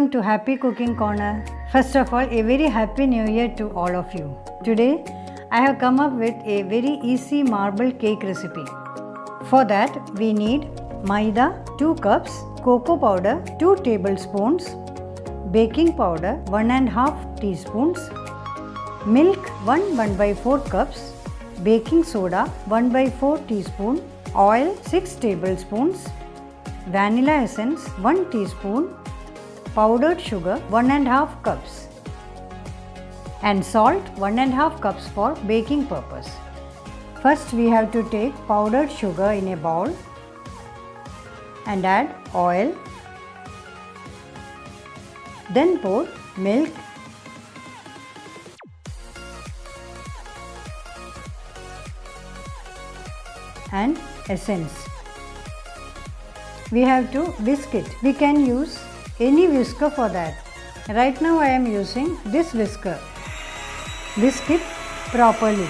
Welcome to Happy Cooking Corner. First of all, a very happy new year to all of you. Today, I have come up with a very easy marble cake recipe. For that, we need maida 2 cups, cocoa powder 2 tablespoons, baking powder 1.5 teaspoons, milk 1/4 cups, baking soda 1/4 teaspoon, oil 6 tablespoons, vanilla essence 1 teaspoon, powdered sugar 1.5 cups and salt 1.5 cups for baking purpose. First we have to take powdered sugar in a bowl and add oil, then pour milk and essence. We have to whisk it. We can use any whisker for that. Right now I am using this whisker. Whisk it properly.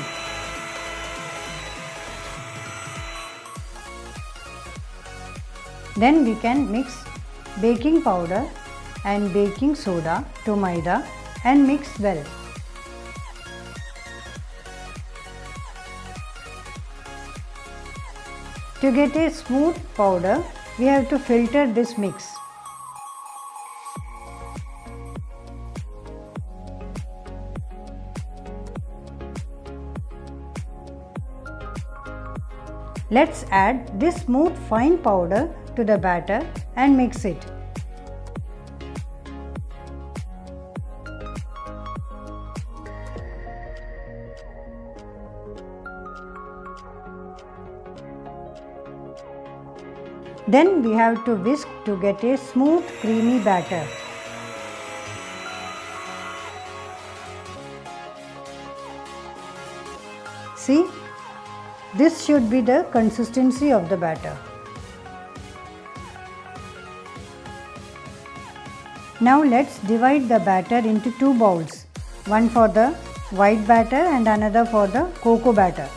Then we can mix baking powder and baking soda to maida and mix well. To get a smooth powder, we have to filter this mix. Let's add this smooth fine powder to the batter and mix it. Then we have to whisk to get a smooth creamy batter. See, this should be the consistency of the batter. Now let's divide the batter into 2 bowls, one for the white batter and another for the cocoa batter.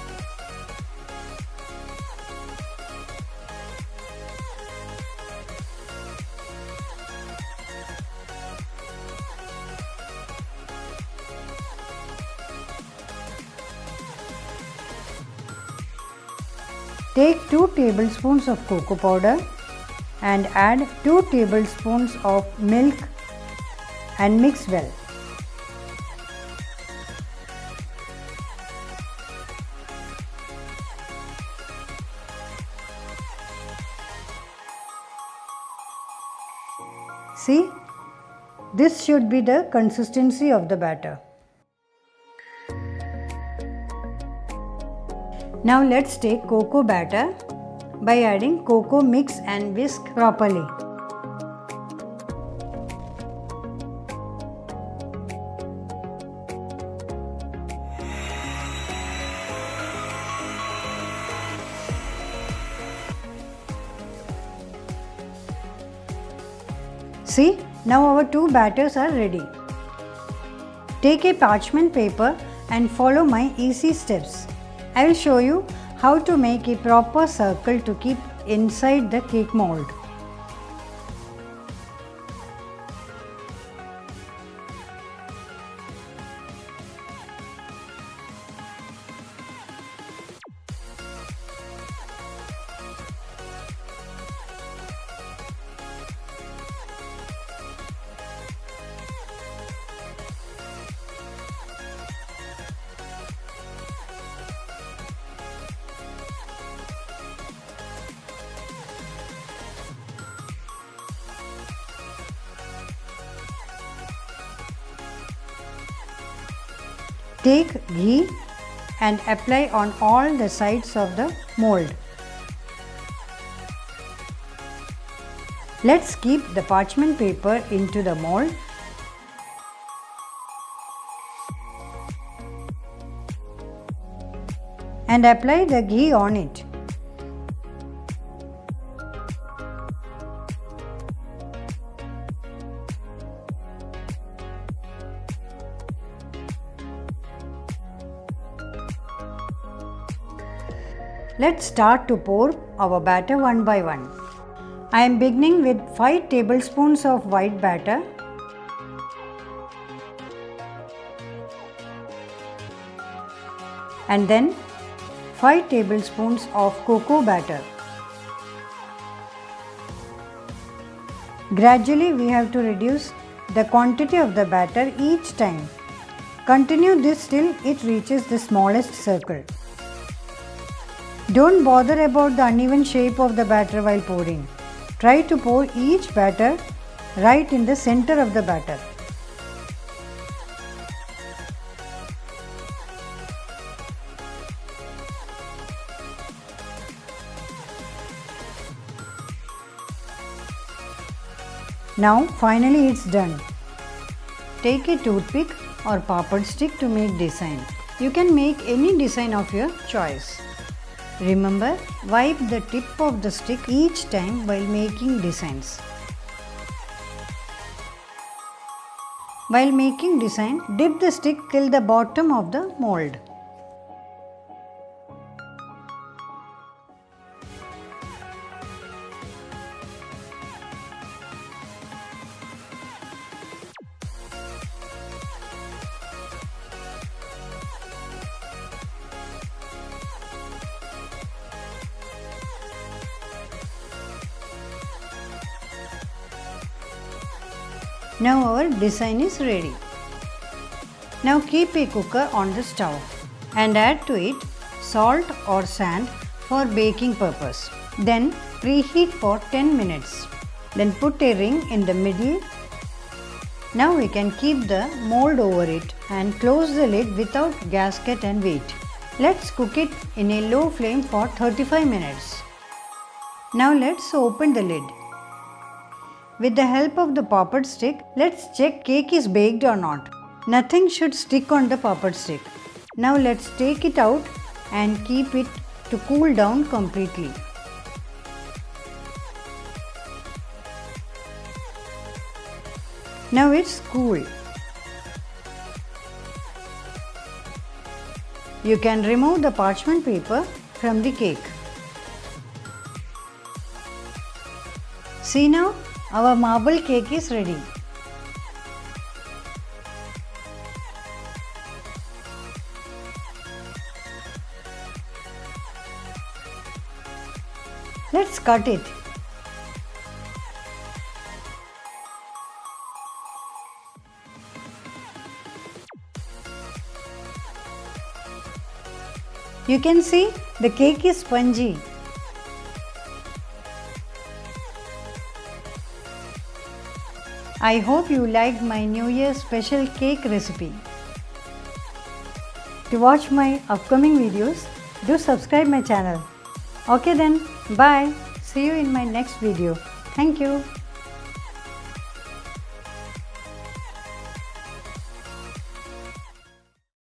Take 2 tablespoons of cocoa powder and add 2 tablespoons of milk and mix well. See, this should be the consistency of the batter. Now let's take cocoa batter by adding cocoa mix and whisk properly. See, now our 2 batters are ready. Take a parchment paper and follow my easy steps. I will show you how to make a proper circle to keep inside the cake mold. Take ghee and apply on all the sides of the mold. Let's keep the parchment paper into the mold and apply the ghee on it. Let's start to pour our batter one by one. I am beginning with 5 tablespoons of white batter and then 5 tablespoons of cocoa batter. Gradually we have to reduce the quantity of the batter each time. Continue this till it reaches the smallest circle. Don't bother about the uneven shape of the batter while pouring. Try to pour each batter right in the center of the batter. Now finally it's done. Take a toothpick or papad stick to make design. You can make any design of your choice. Remember, wipe the tip of the stick each time while making designs. While making design, dip the stick till the bottom of the mold. Now our design is ready. Now keep a cooker on the stove and add to it salt or sand for baking purpose. Then preheat for 10 minutes. Then put a ring in the middle. Now we can keep the mold over it and close the lid without gasket and wait. Let's cook it in a low flame for 35 minutes. Now let's open the lid. With the help of the papad stick, let's check cake is baked or not. Nothing should stick on the papad stick. Now let's take it out and keep it to cool down completely. Now it's cool. You can remove the parchment paper from the cake. See now, our marble cake is ready. Let's cut it. You can see the cake is spongy. I hope you liked my New Year special cake recipe. To watch my upcoming videos, do subscribe my channel. Okay then, bye. See you in my next video. Thank you.